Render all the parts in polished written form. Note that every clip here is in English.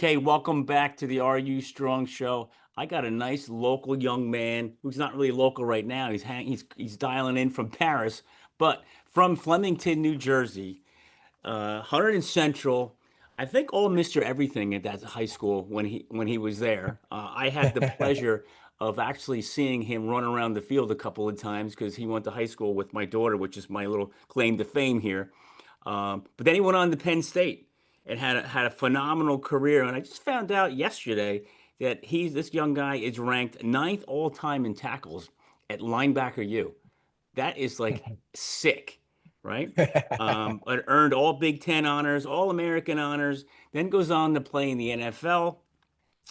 Okay, welcome back to the Are You Strong show. I got a nice local young man who's not really local right now. He's dialing in from Paris, but from Flemington, New Jersey, Hunterdon Central. I think all Mr. Everything at that high school when he was there. I had the pleasure of actually seeing him run around the field a couple of times because he went to high school with my daughter, which is my little claim to fame here. But then he went on to Penn State and had a phenomenal career. And I just found out yesterday that this young guy is ranked ninth all time in tackles at Linebacker U. That is like sick, right? But earned all Big Ten honors, all American honors, then goes on to play in the NFL,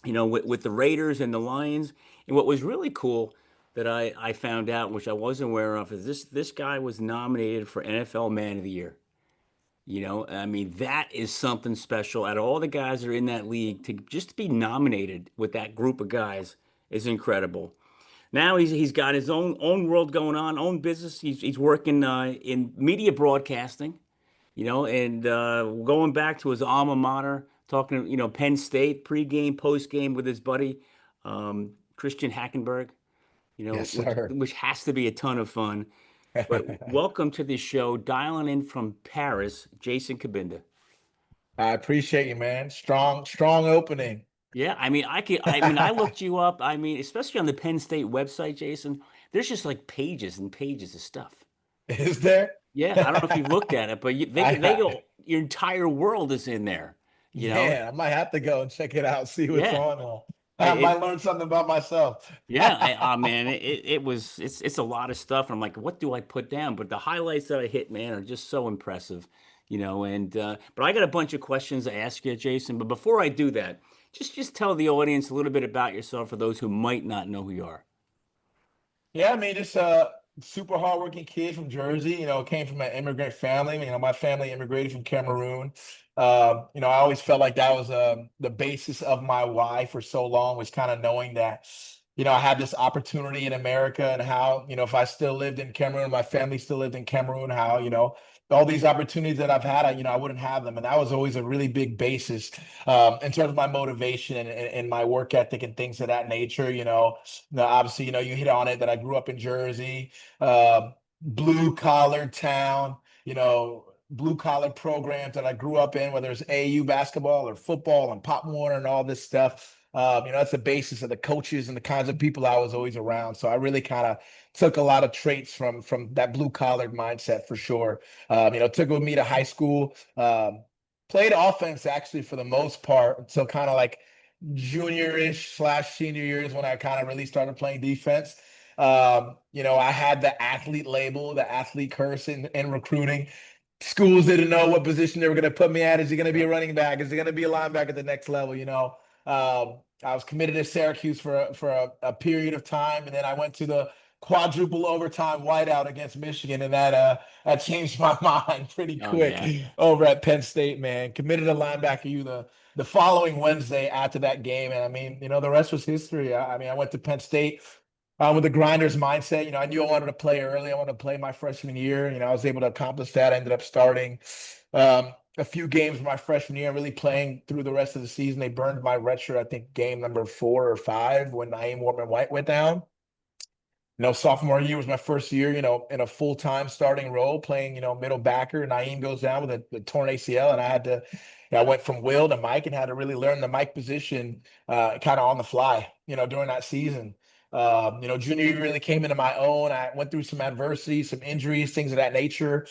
with the Raiders and the Lions. And what was really cool that I found out, which I wasn't aware of, is this guy was nominated for NFL Man of the Year. I mean, that is something special. Out of all the guys that are in that league, to just be nominated with that group of guys is incredible. Now he's got his own world going on, own business. He's working in media broadcasting, and going back to his alma mater, talking Penn State pregame, postgame with his buddy Christian Hackenberg, Yes, which sir. which has to be a ton of fun. But welcome to the show, dialing in from Paris, Jason Cabinda. I appreciate you, man. Strong opening. Yeah, I looked you up. I mean, especially on the Penn State website, Jason, there's just like pages and pages of stuff. Is there? Yeah, I don't know if you've looked at it, but they I, go, your entire world is in there, you know? yeah, I might have to go and check it out, see what's Yeah. on there. I, I might it, learn something about myself. yeah, man, it's a lot of stuff. I'm like, what do I put down? But the highlights that I hit, man, are just so impressive, and but I got a bunch of questions to ask you, Jason. But before I do that, just tell the audience a little bit about yourself for those who might not know who you are. Yeah, I mean, just a super hardworking kid from Jersey. Came from an immigrant family. My family immigrated from Cameroon. I always felt like that was the basis of my why for so long, was kind of knowing that, I had this opportunity in America, and how, if I still lived in Cameroon, my family still lived in Cameroon, how, all these opportunities that I've had, I wouldn't have them. And that was always a really big basis in terms of my motivation and my work ethic and things of that nature. Now, obviously, you hit on it that I grew up in Jersey, blue collar town, blue collar programs that I grew up in, whether it's AU basketball or football and Pop Warner and all this stuff. That's the basis of the coaches and the kinds of people I was always around. So I really kind of took a lot of traits from that blue collared mindset for sure. Took it with me to high school. Played offense actually for the most part until kind of like junior-ish slash senior years, when I kind of really started playing defense. I had the athlete label, the athlete curse in recruiting. Schools didn't know what position they were going to put me at. Is he going to be a running back? Is he going to be a linebacker at the next level? I was committed to Syracuse for a period of time, and then I went to the quadruple overtime whiteout against Michigan, and that changed my mind pretty Oh quick yeah. over at Penn State. Man, committed to linebacker U the following Wednesday after that game, and I mean, the rest was history. I went to Penn State with a grinder's mindset. I knew I wanted to play early. I wanted to play my freshman year. I was able to accomplish that. I ended up starting a few games my freshman year, really playing through the rest of the season. They burned my redshirt, I think, game number 4 or 5 when Naeem Warman-White went down. Sophomore year was my first year, in a full-time starting role, playing, middle backer. Naeem goes down with a torn ACL, and I went from Will to Mike and had to really learn the Mike position kind of on the fly, during that season. Junior year really came into my own. I went through some adversity, some injuries, things of that nature.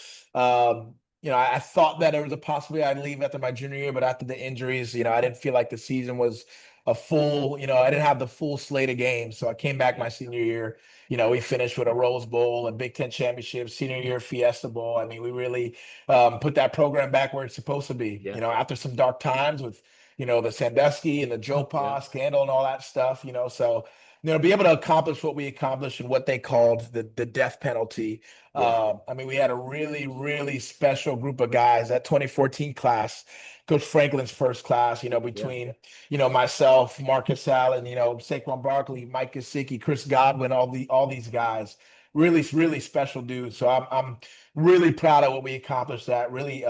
I thought that there was a possibility I'd leave after my junior year, but after the injuries, I didn't feel like the season was a full, I didn't have the full slate of games. So I came back Yeah. my senior year. We finished with a Rose Bowl and Big Ten championship, senior year Fiesta Bowl. I mean, we really put that program back where it's supposed to be. Yeah. After some dark times with, the Sandusky and the Joe Yeah. Pa scandal and all that stuff. So be able to accomplish what we accomplished and what they called the death penalty. Yeah. We had a really, really special group of guys. That 2014 class, Coach Franklin's first class, Yeah. between, myself, Marcus Allen, Saquon Barkley, Mike Gesicki, Chris Godwin, all these guys. Really, really special dudes. So I'm really proud of what we accomplished. That really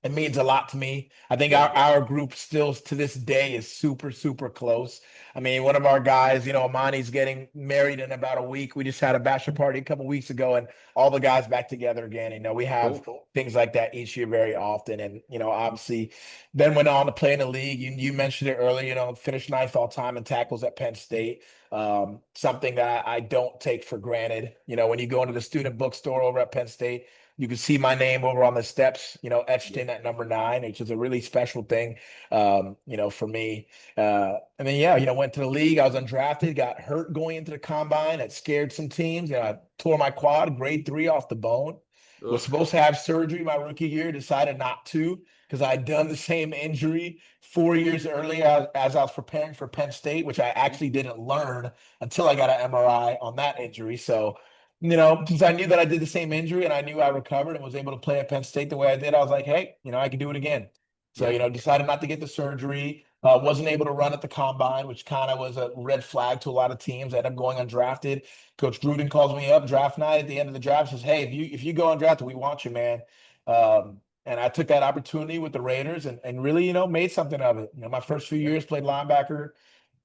It means a lot to me. I think Yeah. our group still to this day is super, super close. I mean, one of our guys, Amani's getting married in about a week. We just had a bachelor party a couple weeks ago, and all the guys back together again. We have Cool. things like that each year very often. And, obviously, Ben went on to play in the league. You mentioned it earlier, finished ninth all time in tackles at Penn State. Something that I don't take for granted. When you go into the student bookstore over at Penn State, you can see my name over on the steps, etched Yeah. in at number 9, which is a really special thing, for me. And then, yeah, went to the league. I was undrafted, got hurt going into the combine. It scared some teams. I tore my quad, grade 3 off the bone. Was Ugh. supposed to have surgery my rookie year, decided not to because I had done the same injury 4 years earlier as I was preparing for Penn State, which I Yeah. actually didn't learn until I got an MRI on that injury. So, since I knew that I did the same injury and I knew I recovered and was able to play at Penn State the way I did, I was like, hey, I can do it again. So, Yeah. decided not to get the surgery. Wasn't able to run at the combine, which kind of was a red flag to a lot of teams. I ended up going undrafted. Coach Gruden calls me up draft night at the end of the draft, says, hey, if you go undrafted, we want you, man. And I took that opportunity with the Raiders and really, made something of it. My first few Yeah. years played linebacker.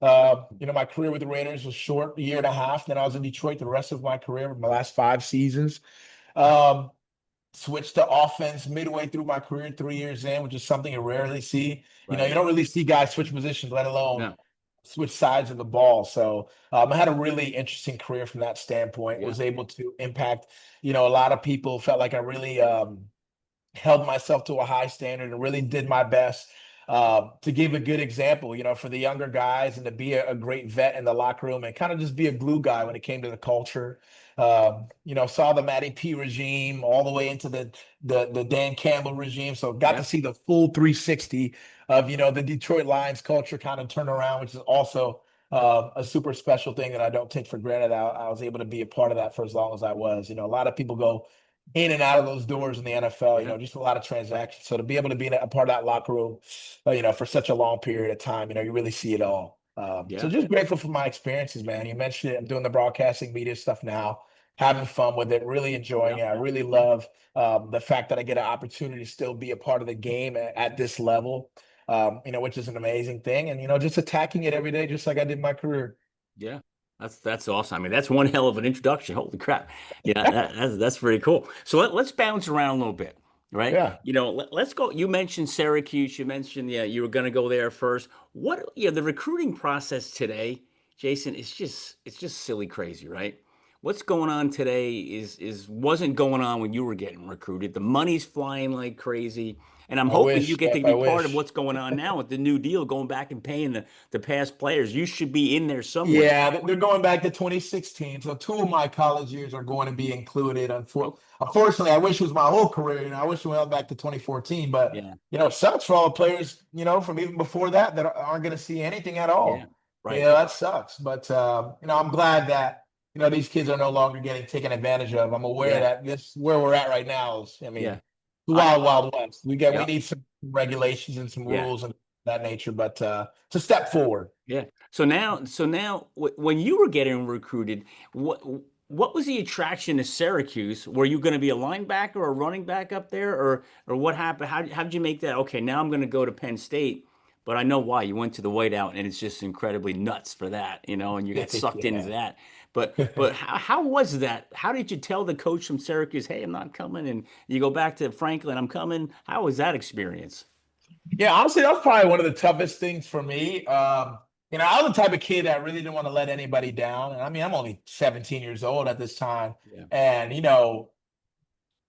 My career with the Raiders was short, a year and a half. Then I was in Detroit the rest of my career, my last 5 seasons. Um, Switched to offense midway through my career, 3 years in, which is something you rarely see. You Right. don't really see guys switch positions, let alone No. switch sides of the ball. So I had a really interesting career from that standpoint. Yeah. Was able to impact, a lot of people. Felt like I really held myself to a high standard and really did my best to give a good example, for the younger guys and to be a great vet in the locker room and kind of just be a glue guy when it came to the culture. Saw the Matty P regime all the way into the Dan Campbell regime. So got to Yeah. see the full 360 of, the Detroit Lions culture kind of turn around, which is also a super special thing that I don't take for granted. I was able to be a part of that for as long as I was. A lot of people go in and out of those doors in the NFL, Yeah. just a lot of transactions. So to be able to be a part of that locker room, for such a long period of time, you really see it all. So Yeah. just grateful for my experiences, man. You mentioned it. I'm doing the broadcasting media stuff now, having fun with it, really enjoying Yeah. it. I really love the fact that I get an opportunity to still be a part of the game at this level, which is an amazing thing. And, just attacking it every day, just like I did my career. Yeah. That's awesome. I mean, that's one hell of an introduction. Holy crap. Yeah, that's very cool. So let's bounce around a little bit, right? Yeah. Let's go. You mentioned Syracuse. You mentioned, yeah, you were going to go there first. The recruiting process today, Jason, it's just silly crazy, right? What's going on today is wasn't going on when you were getting recruited. The money's flying like crazy. And I'm I hoping you wish, get Jeff, to I be part of wish. what's going on now with the new deal, going back and paying the past players. You should be in there somewhere. Yeah, they're going back to 2016. So two of my college years are going to be included. Oh, Unfortunately, I wish it was my whole career. I wish we went back to 2014. But yeah, it sucks for all the players, from even before that aren't going to see anything at yeah, all. right. That sucks. But I'm glad that these kids are no longer getting taken advantage of. I'm aware Yeah, that this where we're at right now is, yeah. the I wild, wild west. We yeah, need some regulations and some yeah, rules and that nature. But it's a step forward. yeah. So now, when you were getting recruited, what what was the attraction to Syracuse? Were you going to be a linebacker or a running back up there, or what happened? How did you make that? Okay, now I'm going to go to Penn State, but I know why. You went to the whiteout, and it's just incredibly nuts for that, and you got sucked into Yeah. that. But how was that? How did you tell the coach from Syracuse, "Hey, I'm not coming," and you go back to Franklin, "I'm coming." How was that experience? Yeah, honestly, that was probably one of the toughest things for me. I was the type of kid that really didn't want to let anybody down. And I mean, I'm only 17 years old at this time. Yeah. And,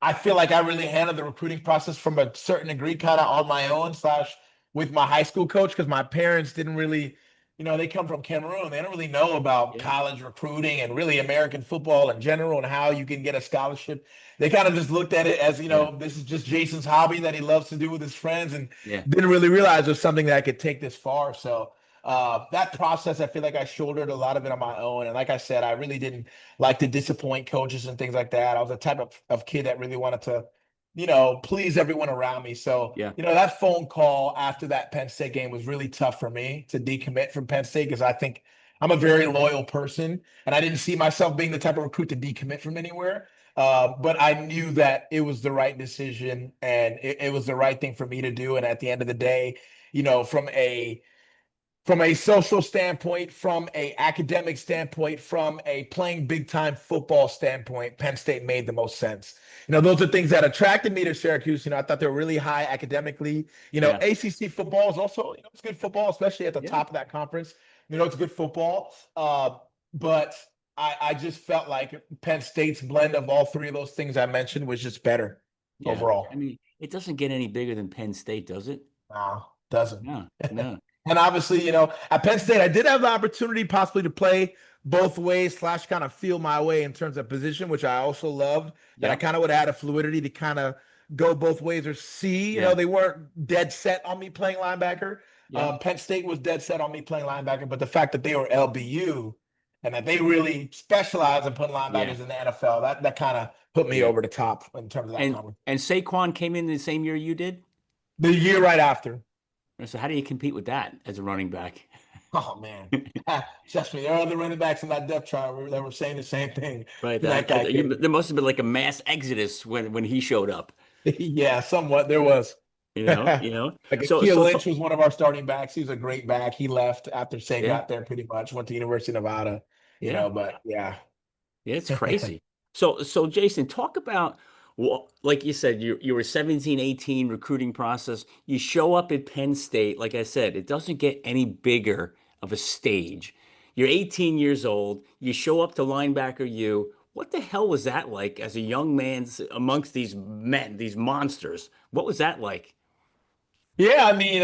I feel like I really handled the recruiting process from a certain degree, kind of on my own slash with my high school coach, because my parents didn't really, they come from Cameroon. They don't really know about Yeah. college recruiting and really American football in general and how you can get a scholarship. They kind of just looked at it as, Yeah. this is just Jason's hobby that he loves to do with his friends and Yeah. didn't really realize it was something that could take this far. So that process, I feel like I shouldered a lot of it on my own. And like I said, I really didn't like to disappoint coaches and things like that. I was the type of kid that really wanted to, please everyone around me. So, Yeah. that phone call after that Penn State game was really tough for me to decommit from Penn State because I think I'm a very loyal person and I didn't see myself being the type of recruit to decommit from anywhere. But I knew that it was the right decision and it was the right thing for me to do. And at the end of the day, from a social standpoint, from a academic standpoint, from a playing big time football standpoint, Penn State made the most sense. Those are things that attracted me to Syracuse. I thought they were really high academically. Yeah. ACC football is also, it's good football, especially at the Yeah. top of that conference. It's good football. But I just felt like Penn State's blend of all three of those things I mentioned was just better Yeah. I overall. mean, it doesn't get any bigger than Penn State, does it? No, doesn't. No, no. And obviously, at Penn State, I did have the opportunity possibly to play both ways slash kind of feel my way in terms of position, which I also loved. That I Yep. kind of would have had a fluidity to kind of go both ways or see. Yeah. They weren't dead set on me playing linebacker. Yep. Penn State was dead set on me playing linebacker, but the fact that they were LBU and that they really specialize in putting Yeah. linebackers in the NFL, that kind of put me Yeah. over the top in terms of that And conversation. and Saquon came in the same year you did. The year right after. So how do you compete with that as a running back? Oh man, trust me, there are other running backs in that depth chart that were saying the same thing. Right. That guy can, There must have been like a mass exodus when he showed up. yeah, somewhat there was. Like You know. Akeel Lynch was one of our starting backs. He was a great back. He left after Say Yeah, got there pretty much. Went to University of Nevada. yeah, But yeah. yeah. It's crazy. So Jason, talk about what, like you said, you were 17, 18 recruiting process. You show up at Penn State. Like I said, it doesn't get any bigger of a stage. You're 18 years old. You show up to Linebacker U. What the hell was that like as a young man amongst these men, these monsters? What was that like? Yeah, I mean,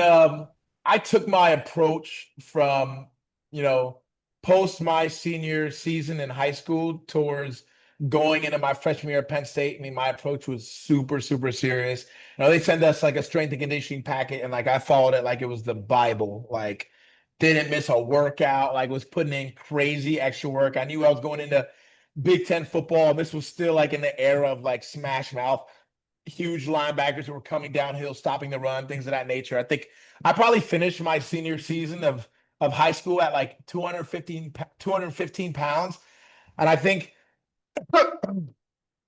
I took my approach from, you know, post my senior season in high school towards going into my freshman year at Penn State. I mean, my approach was super, super serious. They send us like a strength and conditioning packet, and like I followed it like it was the Bible. Like, didn't miss a workout, like was putting in crazy extra work. I knew I was going into Big Ten football, and this was still like in the era of like smash mouth huge linebackers who were coming downhill, stopping the run, things of that nature. I think I probably finished my senior season of high school at like 215 pounds. And I think,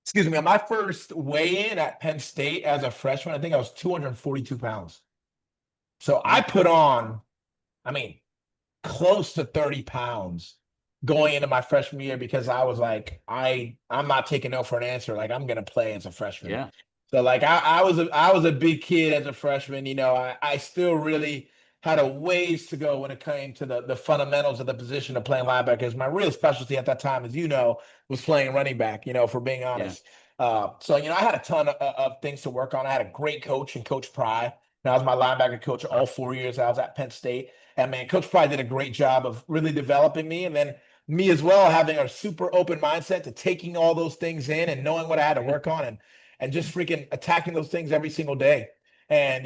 excuse me, on my first weigh in at Penn State as a freshman, I think I was 242 pounds. So I Yeah, put on, I mean, close to 30 pounds going into my freshman year because I was like, I'm not taking no for an answer. Like I'm gonna play as a freshman. yeah, So like I was a big kid as a freshman. I still really had a ways to go when it came to the fundamentals of the position of playing linebackers. My real specialty at that time, as you know, was playing running back, for being yeah, honest. So I had a ton of things to work on. I had a great coach and Coach Pry. And I was my linebacker coach all 4 years I was at Penn State. And man, Coach Pry did a great job of really developing me. And then me as well, having a super open mindset to taking all those things in and knowing what I had to yeah, work on and just freaking attacking those things every single day. And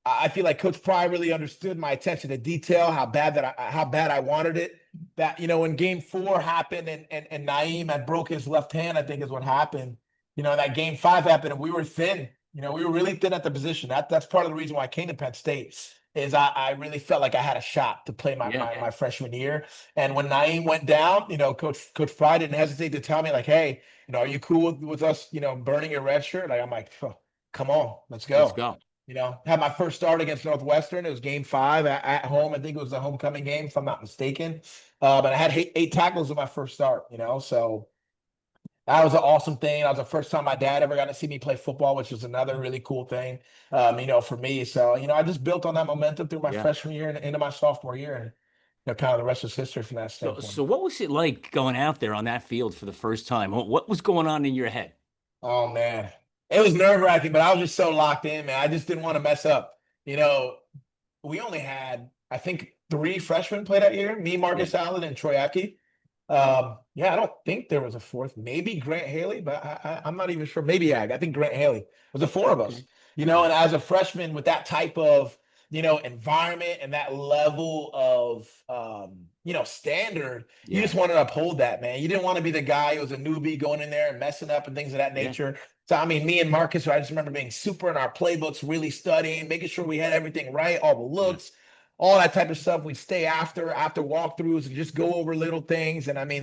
I feel like Coach Pry really understood my attention to detail, how bad I wanted it. That when Game 4 happened and Naeem had broke his left hand, I think is what happened. That Game 5 happened and we were thin. We were really thin at the position. That's part of the reason why I came to Penn State. Is I really felt like I had a shot to play my yeah, my freshman year. And when Naeem went down, Coach Pry didn't hesitate to tell me like, hey, are you cool with us, burning your red shirt? Like I'm like, oh, come on, let's let's go. go. Had my first start against Northwestern. It was Game 5 at home. I think it was a homecoming game, if I'm not mistaken. But I had eight tackles in my first start. So that was an awesome thing. That was the first time my dad ever got to see me play football, which was another really cool thing, for me. So, I just built on that momentum through my Yeah. freshman year and into my sophomore year. And, kind of the rest is history from that standpoint. So what was it like going out there on that field for the first time? What was going on in your head? Oh man, it was nerve wracking, but I was just so locked in, man. I just didn't want to mess up. We only had, I think, 3 freshmen play that year. Me, Yeah. Marcus Allen, and Troy Aki. Yeah, I don't think there was a fourth. Maybe Grant Haley, but I'm not even sure. Maybe I think Grant Haley. It was the 4 of us. Okay. Yeah. And as a freshman with that type of environment and that level of standard, you Yeah. just wanted to uphold that, man. You didn't want to be the guy who was a newbie going in there and messing up and things of that Yeah. nature. So I mean, me and Marcus, I just remember being super in our playbooks, really studying, making sure we had everything right, all the Yeah. looks, all that type of stuff. We'd stay after walkthroughs and just go over little things. And I mean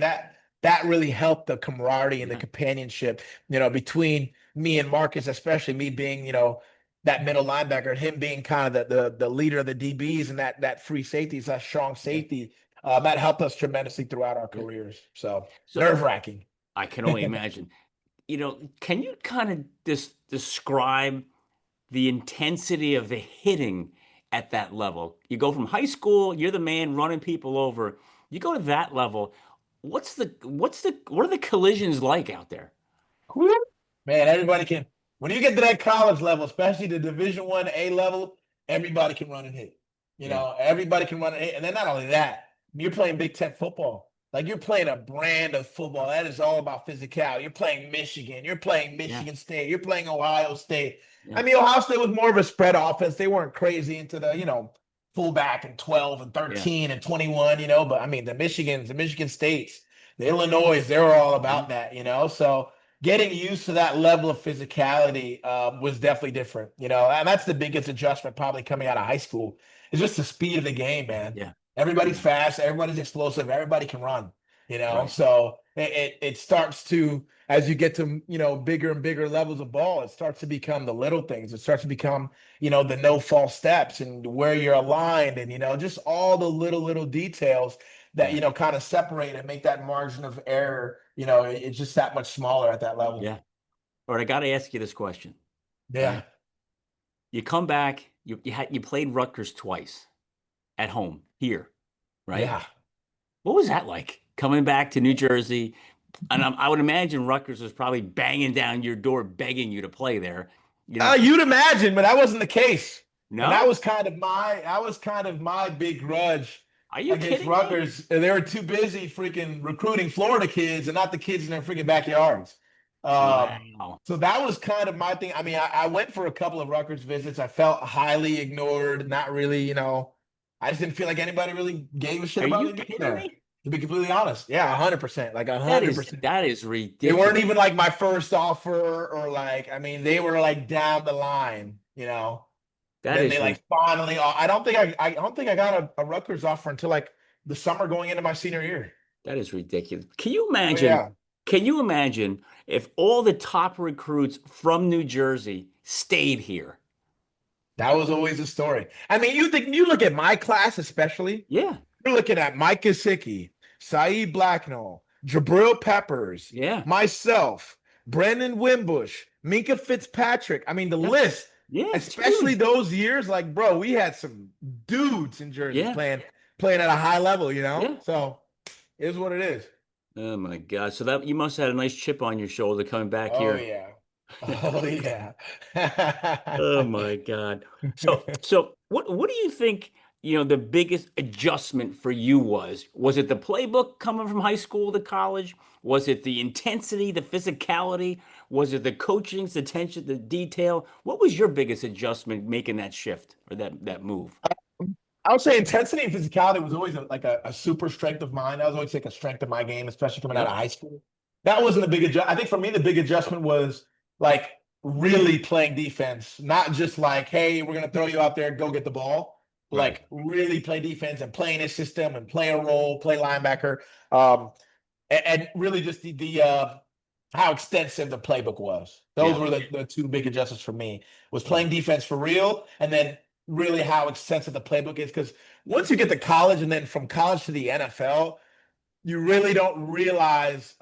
that really helped the camaraderie and the Yeah. companionship, between me and Marcus, especially me being, that middle linebacker, and him being kind of the leader of the DBs and that free safety, that strong Yeah. safety. That helped us tremendously throughout our Yeah. careers. So So nerve-wracking. I can only imagine. Can you kind of describe the intensity of the hitting at that level? You go from high school, you're the man running people over. You go to that level. What are the collisions like out there? Whew. Man, everybody can. When you get to that college level, especially the Division 1 A level, everybody can run and hit. Yeah. Everybody can run and hit. And then not only that, you're playing Big Ten football. Like you're playing a brand of football that is all about physicality. You're playing Michigan. You're playing Yeah. Michigan State. You're playing Ohio State. Yeah. I mean, Ohio State was more of a spread offense. They weren't crazy into the, fullback and 12 and Yeah. 13 and 21, but I mean, the Michigan States, the Illinois, they were all Yeah. about that, So getting used to that level of physicality was definitely different, and that's the biggest adjustment probably coming out of high school is just the speed of the game, man. Yeah. Everybody's Yeah. fast, everybody's explosive, everybody can run, Right. so it starts to, as you get to, bigger and bigger levels of ball, it starts to become the little things. It starts to become, the no false steps and where you're aligned and, just all the little details that, Yeah. kind of separate and make that margin of error, it's just that much smaller at that level. Yeah. All right. I got to ask you this question. Yeah. Right. You come back, you played Rutgers twice at home here, right? Yeah. What was that like coming back to New Jersey? And I would imagine Rutgers was probably banging down your door, begging you to play there. You know, You'd imagine, but that wasn't the case. And that no? was kind of my big grudge Are you against kidding me? Rutgers. They were too busy freaking recruiting Florida kids and not the kids in their freaking backyards. Wow. So that was kind of my thing. I mean, I went for a couple of Rutgers visits. I felt highly ignored, not really, I just didn't feel like anybody really gave a shit Are about you me being kidding there, me? to be completely honest. Yeah, 100%. Like That is 100%. that is They weren't ridiculous. even like my first offer or like, I mean, they were like down the line, And That then is they like finally, I don't think I got a Rutgers offer until like the summer going into my senior year. that is ridiculous. Can you Oh imagine? yeah. Can you imagine if all the top recruits from New Jersey stayed here? That was always a story. I mean, you look at my class, especially, Yeah. you're looking at Mike Gesicki, Saeed Blacknall, Jabril Peppers, Yeah. myself, Brandon Wimbush, Minka Fitzpatrick. I mean, the Yeah. list, Yeah. It's especially huge. those years, like, bro, we had some dudes in jerseys Yeah. playing at a high level, Yeah. So it is what it is. Oh my God. So that you must have had a nice chip on your shoulder coming back Oh here. yeah. Oh yeah. Oh my God. So what do you think, the biggest adjustment for you was? Was it the playbook coming from high school to college? Was it the intensity, the physicality? Was it the coaching's attention, the detail? What was your biggest adjustment making that shift or that move? I would say intensity and physicality was always a super strength of mine. That was always like a strength of my game, especially coming out Yep. of high school. That wasn't a big adjustment. I think for me, the big adjustment was like really playing defense, not just like, hey, we're gonna throw you out there, go get the ball. Right. Like really play defense and play in a system and play a role, play linebacker, um, and really just the how extensive the playbook was. Those Yeah. were the two big adjustments for me. Was Yeah. playing defense for real, and then really how extensive the playbook is. Because once you get to college, and then from college to the NFL, you really don't realize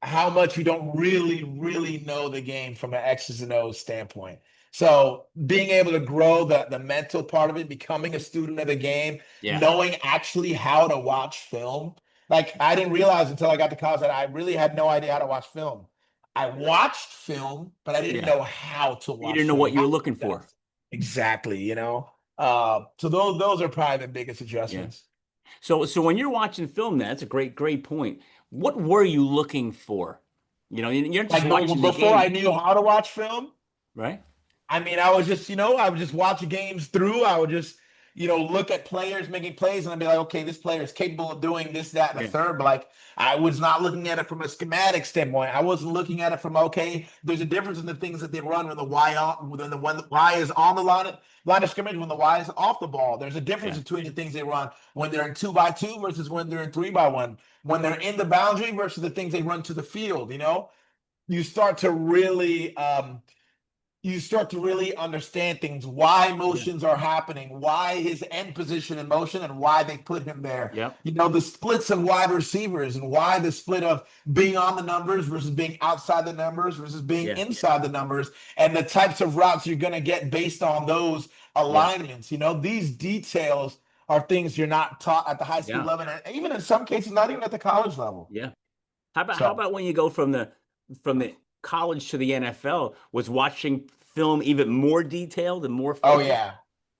how much you don't really know the game from an X's and O's standpoint. So being able to grow the mental part of it, becoming a student of the game, Yeah. knowing actually how to watch film. Like I didn't realize until I got to college that I really had no idea how to watch film. I watched film, but I didn't Yeah. know how to You watch didn't know film. what you were looking for. Exactly, So those are probably the biggest Yeah. adjustments. So when you're watching film, that's a great point. What were you looking for? You're not just Like watching the before I game, knew how to watch film, right? I mean, I was just watching games through. I would just, look at players making plays and I'd be like, okay, this player is capable of doing this, that, and the Yeah. third. But like, I was not looking at it from a schematic standpoint. I wasn't looking at it from, okay, there's a difference in the things that they run when the Y is on the line of scrimmage, when the Y is off the ball. There's a difference Yeah. between the things they run when they're in 2-by-2 versus when they're in 3-by-1, when they're in the boundary versus the things they run to the field. You start to really understand things, why Yeah. motions are happening, why his end position in motion, and why they put him there. Yep. The splits of wide receivers and why the split of being on the numbers versus being outside the numbers versus being Yeah. inside the numbers, and the types of routes you're going to get based on those Yeah. alignments. These details are things you're not taught at the high school Yeah. level, and even in some cases, not even at the college level. Yeah. How about So, when you go from the college to the NFL? Was watching film even more detailed and more oh focused? yeah,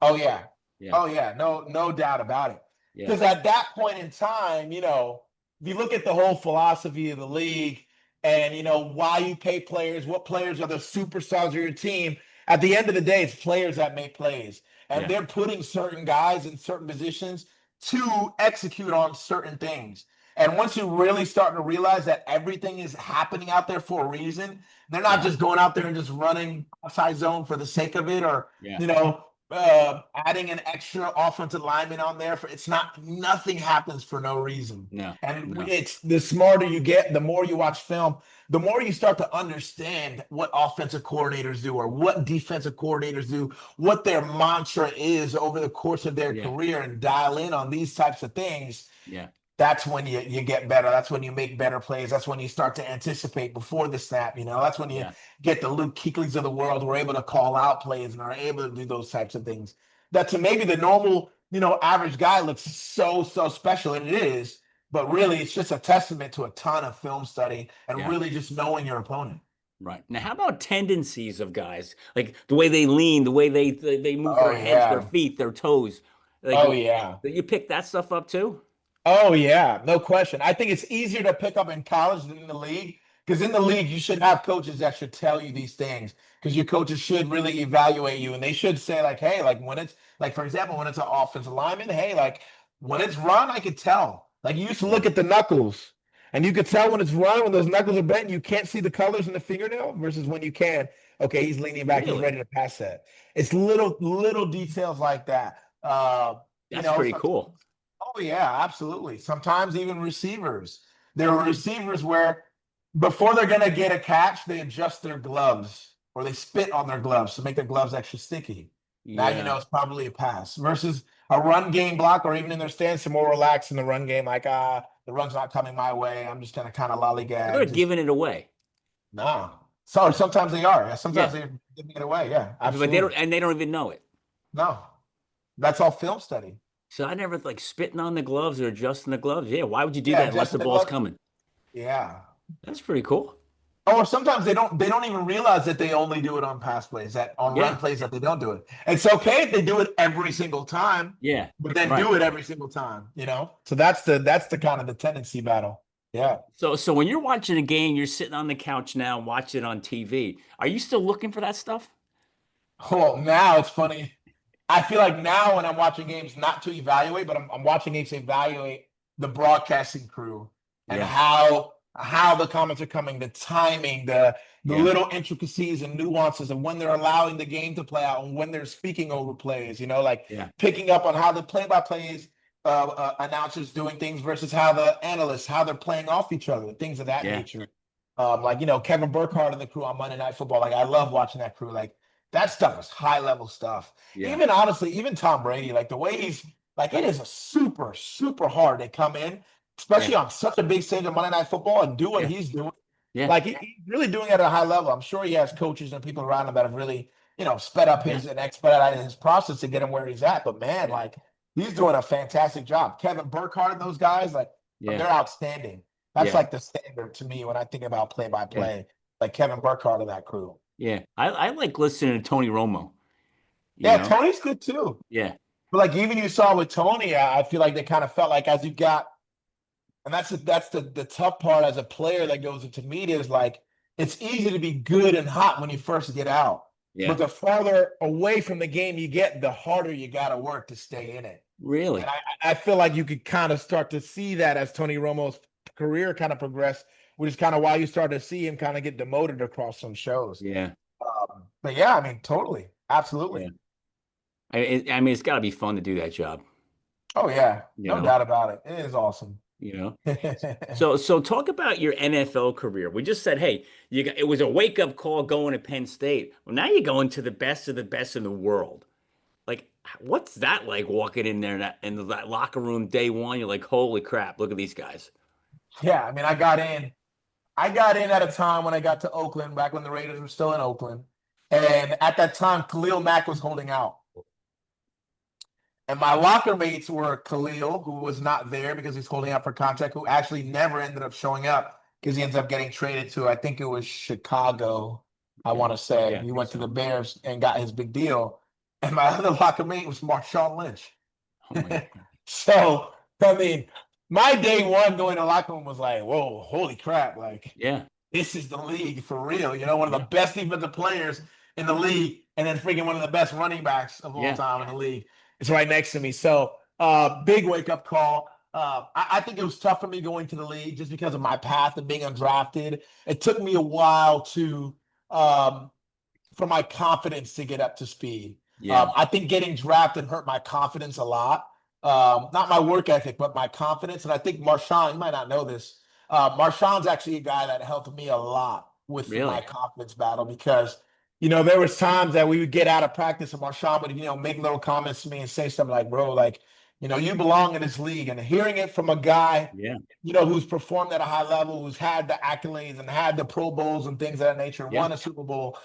oh yeah, Yeah. oh yeah, no doubt about it. Yeah. Because at that point in time, if you look at the whole philosophy of the league and why you pay players, what players are the superstars of your team, at the end of the day, it's players that make plays. And Yeah. they're putting certain guys in certain positions to execute on certain things. And once you really start to realize that everything is happening out there for a reason, they're not Yeah. just going out there and just running outside zone for the sake of it, or Yeah. adding an extra offensive lineman on there. It's not, nothing happens for no reason. No. And No. it's the smarter you get, the more you watch film, the more you start to understand what offensive coordinators do or what defensive coordinators do, what their mantra is over the course of their Yeah. career, and dial in on these types of things. Yeah. That's when you get better. That's when you make better plays. That's when you start to anticipate before the snap. That's when you Yeah. get the Luke Kuechly's of the world who are able to call out plays and are able to do those types of things. That to maybe the normal, average guy looks so special, and it is. But really, it's just a testament to a ton of film study and Yeah. really just knowing your opponent. Right. Now, how about tendencies of guys? Like the way they lean, the way they move Oh their heads, their yeah. feet, their toes. Like, Oh yeah. you pick that stuff up too? Oh yeah, no question. I think it's easier to pick up in college than in the league, because in the league you should have coaches that should tell you these things, because your coaches should really evaluate you, and they should say like, hey, like when it's like, for example, when it's an offensive lineman, hey, like when it's run, I could tell. Like you used to Yeah. look at the knuckles, and you could tell when it's run, when those knuckles are bent, you can't see the colors in the fingernail versus when you can. Okay, he's leaning back, he's Really? ready to pass that. It's little details like that. That's pretty Sometimes. cool. Oh yeah, absolutely. Sometimes even receivers. There are receivers where before they're gonna get a catch, they adjust their gloves or they spit on their gloves to make their gloves extra sticky. Now you know Yeah. it's probably a pass. Versus a run game block, or even in their stance, they're more relaxed in the run game, like the run's not coming my way. I'm just gonna kind of They're lollygag. Just giving it away. no. Sorry, sometimes they are. Yeah, sometimes Yeah. they're giving it away. Yeah, But they don't, absolutely. and they don't even know it. No. That's all film study. So I never like spitting on the gloves or adjusting the gloves. Yeah. Why would you do Yeah, that unless adjusting the the ball's glove. coming? Yeah. That's pretty cool. Or sometimes they don't even realize that they only do it on pass plays, that on run Yeah. plays that they don't do it. It's okay if they do it every single time, Yeah. but then Right. do it every single time. So that's the kind of the tendency battle. Yeah. So when you're watching a game, you're sitting on the couch now, watching it on TV. Are you still looking for that stuff? Oh, now it's funny. I feel like now when I'm watching games, not to evaluate, but I'm watching games to evaluate the broadcasting crew and Yeah. how the comments are coming, the timing, the Yeah. little intricacies and nuances of when they're allowing the game to play out and when they're speaking over plays. Like Yeah. picking up on how the play-by-plays announcers doing things versus how the analysts, how they're playing off each other, things of that Yeah. nature. Like Kevin Burkhardt and the crew on Monday Night Football. Like I love watching that crew. Like that stuff is high level stuff. Yeah. Even honestly, even Tom Brady, like the way he's like, it is a super hard to come in, Yeah. especially on such a big stage of Monday Night Football and do what Yeah. he's doing. Yeah. Like he's really doing it at a high level. I'm sure he has coaches and people around him that have really, sped up Yeah. his and expedited his process to get him where he's at. But man, Yeah. like he's doing a fantastic job. Kevin Burkhardt and those guys, like Yeah. they're outstanding. That's Yeah. like the standard to me when I think about play by Yeah. play, like Kevin Burkhardt of that crew. Yeah. I like listening to Tony Romo, you Yeah, know? Tony's good too. Yeah. But like even you saw with Tony, I feel like they kind of felt like as you got, and that's the tough part as a player that goes into media is like it's easy to be good and hot when you first get out. But Yeah. the farther away from the game you get, the harder you got to work to stay in it. And Really? I feel like you could kind of start to see that as Tony Romo's career kind of progressed, which is kind of why you start to see him kind of get demoted across some shows. Yeah. But yeah, I mean, totally, Yeah. absolutely. I mean, it's got to be fun to do that job, Oh yeah, you no know, doubt about it. It is awesome. you know. So talk about your NFL career. We just said, hey, it was a wake up call going to Penn State. Well, now you're going to the best of the best in the world. Like, what's that like walking in there in that locker room day one? You're like, holy crap, look at these guys. Yeah, I mean, I got in. I got in at a time when I got to Oakland, back when the Raiders were still in Oakland, and at that time, Khalil Mack was holding out. And my locker mates were Khalil, who was not there because he's holding out for contract, who actually never ended up showing up because he ends up getting traded to, I think it was Chicago, I Okay. want to say. Yeah, I He think went to so. the Bears and got his big deal. And my other locker mate was Marshawn Lynch. Oh my God. So, I mean, my day one going to locker room was like, whoa, holy crap. Like, Yeah. this is the league for real. You know, one of Yeah. the best defensive players in the league, and then freaking one of the best running backs of all Yeah. time in the league. It's right next to me. So, big wake up call. I think it was tough for me going to the league just because of my path and being undrafted. It took me a while to um, for my confidence to get up to speed. Yeah. I think getting drafted hurt my confidence a lot. Not my work ethic, but my confidence. And I think Marshawn, you might not know this. Marshawn's actually a guy that helped me a lot with my Really? confidence battle because, you know, there was times that we would get out of practice and Marshawn would, you know, make little comments to me and say something like, bro, like, you know, you belong in this league. And hearing it from a guy, Yeah. you know, who's performed at a high level, who's had the accolades and had the Pro Bowls and things of that nature, Yeah. won a Super Bowl,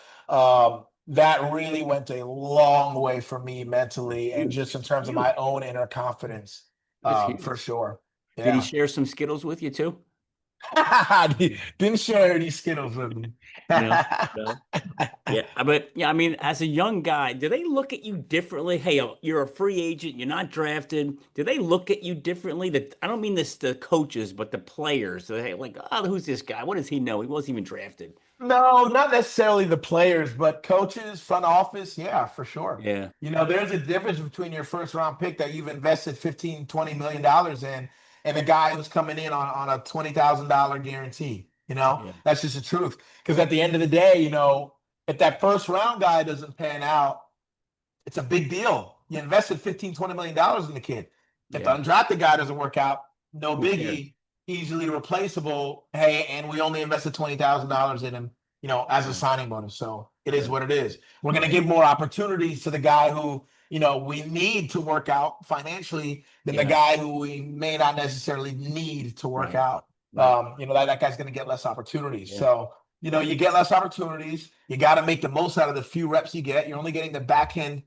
that really went a long way for me That's mentally and huge. just in That's terms of my huge. own inner confidence, That's for huge. sure. Did he Yeah. share some Skittles with you too? Didn't share any Skittles with me. No. No. Yeah, but yeah, I mean, as a young guy, do they look at you differently? Hey, you're a free agent, you're not drafted. Do they look at you differently? That I don't mean this the coaches, but the players. They like, oh, who's this guy? What does he know? He wasn't even drafted. No, not necessarily the players, but coaches, front office, yeah, for sure. Yeah, You know, there's a difference between your first round pick that you've invested 15, $20 million in and the guy who's coming in on a $20,000 guarantee. You know, yeah, that's just the truth. Because at the end of the day, you know, if that first round guy doesn't pan out, it's a big deal. You invested 15, $20 million in the kid. If the yeah. undrafted guy doesn't work out, no Who cares? biggie, easily replaceable. Hey, and we only invested $20,000 in him, you know, as a Yeah, signing bonus. So it is yeah, what it is. We're gonna yeah, give more opportunities to the guy who, you know, we need to work out financially than the yeah. guy who we may not necessarily need to work Right, out. right. You know, that guy's gonna get less opportunities. Yeah, So you know, you get less opportunities. You got to make the most out of the few reps you get. You're only getting the back end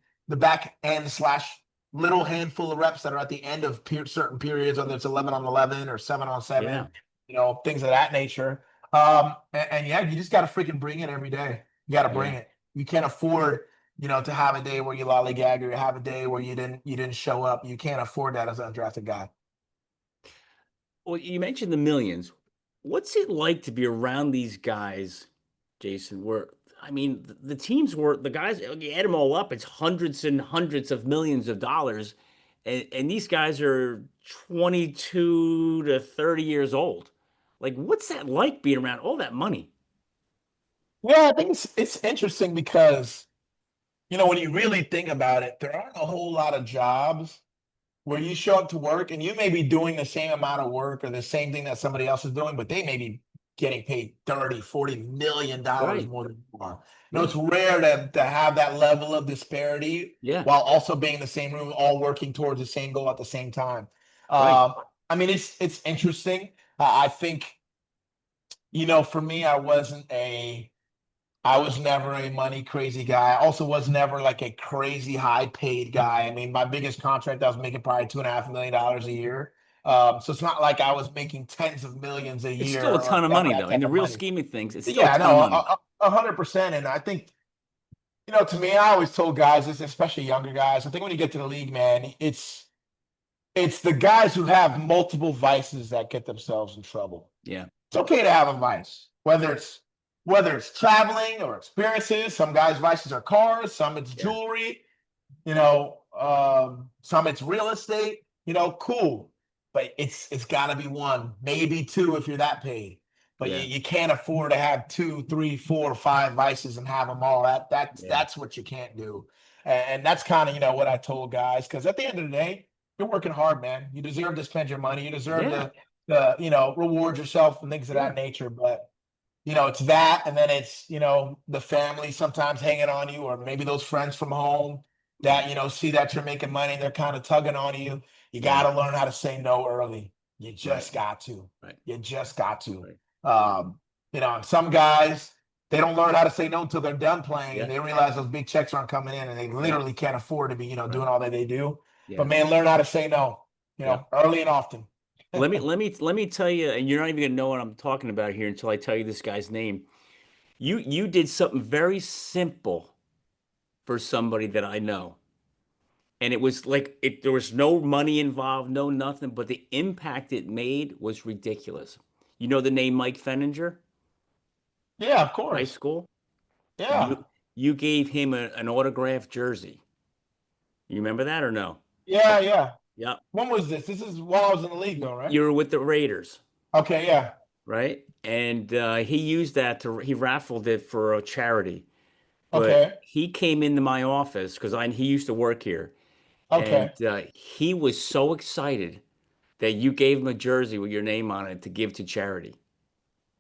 slash little handful of reps that are at the end of certain periods, whether it's 11 on 11 or 7 on yeah, 7, you know, things of that nature. And yeah, you just got to freaking bring it every day. You got to bring yeah. it. You can't afford, you know, to have a day where you lollygag or you have a day where you didn't show up. You can't afford that as an undrafted guy. Well, you mentioned the millions. What's it like to be around these guys, Jason? Where I mean, the teams were the guys. You add them all up, it's hundreds and hundreds of millions of dollars, and these guys are 22 to 30 years old. Like, what's that like being around all that money? Yeah, I think it's interesting because you know when you really think about it, there aren't a whole lot of jobs where you show up to work and you may be doing the same amount of work or the same thing that somebody else is doing, but they may be getting paid 30, $40 million Right. more than you are. You know, Yeah. it's rare to have that level of disparity Yeah. while also being in the same room, all working towards the same goal at the same time. Right. I mean, it's interesting. I think, you know, for me, I was never a money crazy guy. I also was never like a crazy high paid guy. I mean, my biggest contract I was making probably $2.5 million a year. So it's not like I was making tens of millions a It's still year a or ton of got money, that though. In type the of real money. scheme of things, it's But still a yeah, ton of no, money. 100%. And I think, you know, to me, I always told guys this, especially younger guys. I think when you get to the league, man, it's the guys who have multiple vices that get themselves in trouble. Yeah. It's okay to have a vice, whether it's whether it's traveling or experiences. Some guys' vices are cars, some it's Yeah. jewelry, some it's real estate, cool. But it's gotta be one, maybe two if you're that paid. But you, Yeah. you can't afford to have two, three, four, five vices and have them all. Yeah. That's what you can't do. And that's kind of what I told guys, because at the end of the day, you're working hard, man. You deserve to spend your money. You deserve Yeah. to reward yourself and things of that Sure. nature. But it's that, and then it's the family sometimes hanging on you, or maybe those friends from home Yeah. that see that you're making money, they're kind of tugging on you. You got Yeah. to learn how to say no early. You Right. just got to. Right. You just got to. Right. And some guys, they don't learn how to say no until they're done playing, and Yeah. they realize those big checks aren't coming in, and they Yeah. literally can't afford to be Right. doing all that they do. Yeah. But man, learn how to say no, Yeah. early and often. Let me tell you, and you're not even gonna know what I'm talking about here until I tell you this guy's name. You did something very simple for somebody that I know. And it was like there was no money involved, no nothing, but the impact it made was ridiculous. You know the name Mike Fenninger, Yeah, of high course. school? Yeah. You gave him an autographed jersey. You remember that or no? Yeah, yeah. Yeah. When was this? This is while I was in the league, though, right? You were with the Raiders, Okay, yeah. right? And he used that he raffled it for a charity. But Okay, he came into my office because he used to work here, and okay. he was so excited that you gave him a jersey with your name on it to give to charity.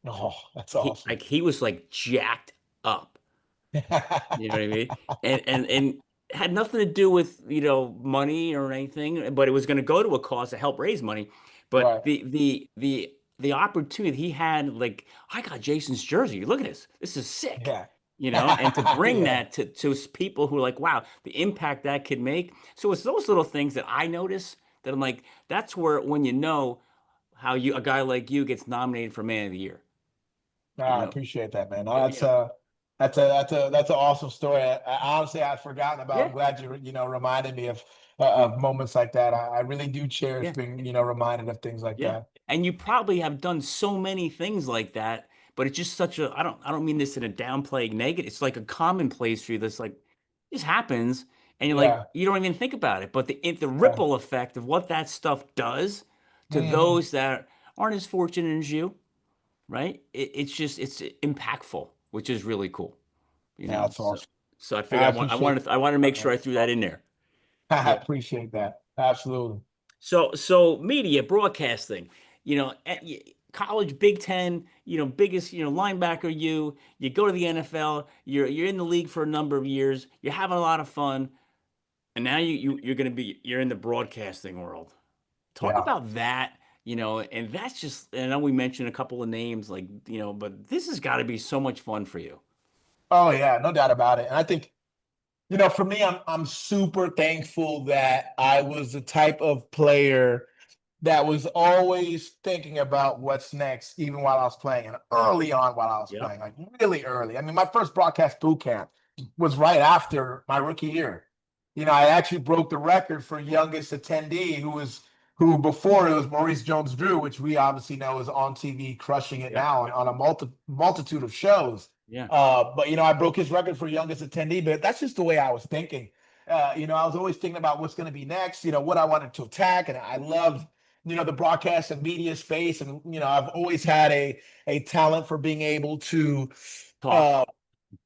Oh, that's He awesome. like he was like jacked up. You know what I mean? And had nothing to do with, money or anything, but it was going to go to a cause to help raise money. But Right. the opportunity he had, like, I got Jason's jersey. Look at this. This is sick. Yeah. And to bring Yeah. that to people who are like, wow, the impact that could make. So it's those little things that I notice that I'm like, that's where when how a guy like you gets nominated for Man of the Year. No, You I know, appreciate that, man. No, you know, that's an awesome story. Honestly, I'd forgotten about. yeah, I'm glad you reminded me of moments like that. I really do cherish yeah. being reminded of things like Yeah. that. And you probably have done so many things like that, but it's just such a I don't mean this in a downplaying negative. It's like a commonplace for you that's like this happens and you're like Yeah. you don't even think about it. But the Yeah. ripple effect of what that stuff does to Hmm. those that aren't as fortunate as you, right? It's impactful, which is really cool, you Yeah, know. that's So awesome. so I I wanted to make sure man. I threw that in there. I Yeah. appreciate that. Absolutely. So media broadcasting, college Big Ten, biggest, linebacker you go to the NFL, you're in the league for a number of years, you're having a lot of fun, and now you're in the broadcasting world. Talk Yeah. about that, and that's just I know we mentioned a couple of names like, but this has got to be so much fun for you. Oh yeah, no doubt about it. And I think for me, I'm super thankful that I was the type of player that was always thinking about what's next, even while I was playing, and early on while I was Yep. playing, like really early. I mean, my first broadcast boot camp was right after my rookie year. I actually broke the record for youngest attendee, who before it was Maurice Jones-Drew, which we obviously know is on TV, crushing it Yep. now on a multitude of shows. Yeah. But I broke his record for youngest attendee. But that's just the way I was thinking. I was always thinking about what's going to be next. What I wanted to attack, and I loved the broadcast and media space, and I've always had a talent for being able to Talk.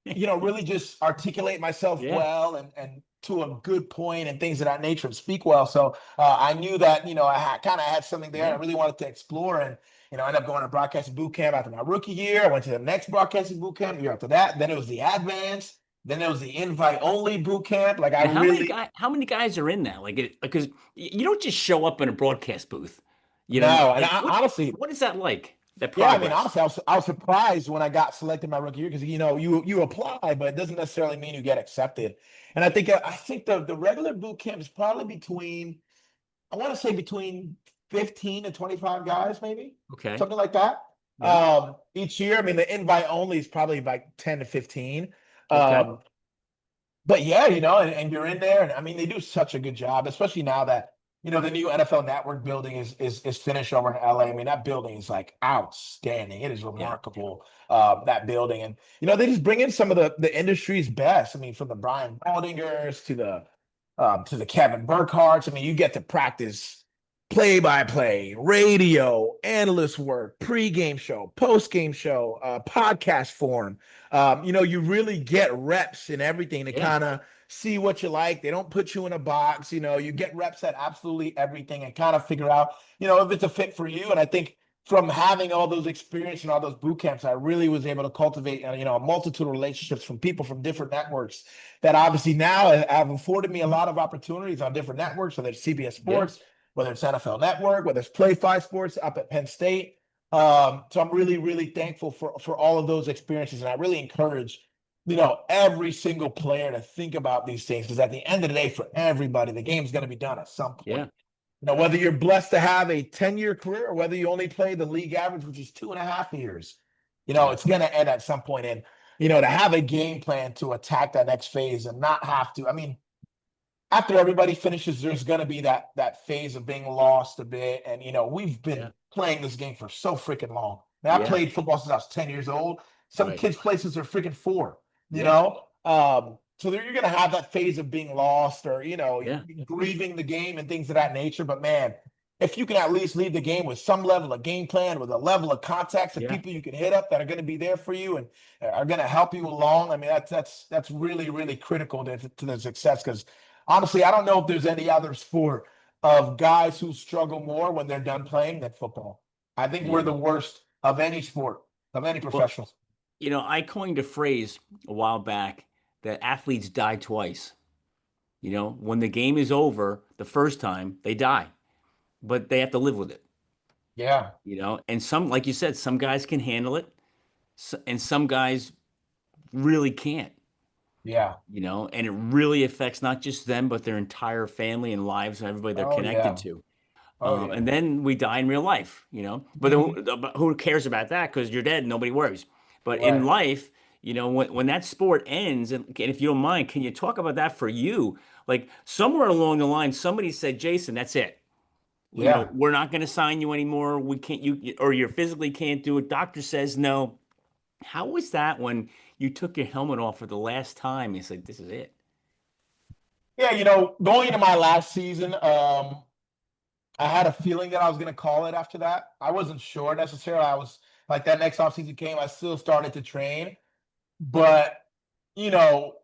uh, really just articulate myself Yeah. well, and to a good point and things of that nature, and speak well. So I knew that I kind of had something there. I Yeah. really wanted to explore, and I ended up going to broadcasting boot camp after my rookie year. I went to the next broadcasting boot camp the year after that. Then it was the advanced. Then it was the invite only boot camp. Like I And really how many guys are in that? Like because you don't just show up in a broadcast booth. no, and Like honestly, what is that like? That yeah, I mean, progress. honestly, I was surprised when I got selected my rookie year, because you apply, but it doesn't necessarily mean you get accepted. And I think the regular boot camp is probably between, I want to say, between 15 to 25 guys, maybe Okay. something like that. Yeah. Each year, I mean, the invite only is probably like 10 to 15. Okay. Um, but yeah, and you're in there, and I mean, they do such a good job, especially now that the new NFL Network building is finished over in LA. I mean, that building is like outstanding. It is Yeah. remarkable, that building. And they just bring in some of the industry's best. I mean, from the Brian Baldingers to the Kevin Burkharts. I mean, you get to practice play-by-play, radio, analyst work, pre-game show, post-game show, podcast form. You really get reps and everything to Yeah. kind of see what you like. They don't put you in a box. You get reps at absolutely everything and kind of figure out, if it's a fit for you. And I think from having all those experience and all those boot camps, I really was able to cultivate, a multitude of relationships from people from different networks that obviously now have afforded me a lot of opportunities on different networks, whether it's CBS Yeah. Sports, whether it's NFL Network, whether it's Play 5 Sports up at Penn State. So I'm really, really thankful for all of those experiences. And I really encourage, every single player to think about these things, because at the end of the day, for everybody, the game's going to be done at some point. Yeah. Whether you're blessed to have a 10-year career or whether you only play the league average, which is 2.5 years, Yeah. it's going to end at some point. And, to have a game plan to attack that next phase and not have to, I mean, after everybody finishes, there's going to be that phase of being lost a bit. And, we've been Yeah. playing this game for so freaking long. Now, I Yeah. played football since I was 10 years old. Some Right. kids play since they're freaking 4, Yeah. So you're going to have that phase of being lost or, Yeah. grieving the game and things of that nature. But man, if you can at least leave the game with some level of game plan, with a level of contacts and Yeah. people you can hit up that are going to be there for you and are going to help you along. I mean, that's really, really critical to the success, because honestly, I don't know if there's any other sport of guys who struggle more when they're done playing than football. I think we're Yeah. the worst of any sport, of any Well, professional. I coined a phrase a while back that athletes die twice. When the game is over the first time, they die, but they have to live with it. Yeah, And some, like you said, some guys can handle it, and some guys really can't. yeah. And it really affects not just them, but their entire family and lives and everybody they're Oh connected yeah. to. Oh yeah. And then we die in real life. But Mhm. who cares about that? Because you're dead, nobody worries. But in Right. life, when that sport ends, and if you don't mind, can you talk about that for you? Like somewhere along the line, somebody said, Jason, that's it. Yeah. We're not going to sign you anymore. We can't, or you physically can't do it. Doctor says no. How was that when you took your helmet off for the last time? You said, this is it. Yeah, going into my last season, I had a feeling that I was going to call it after that. I wasn't sure necessarily. I was like, that next offseason came, I still started to train, but you know,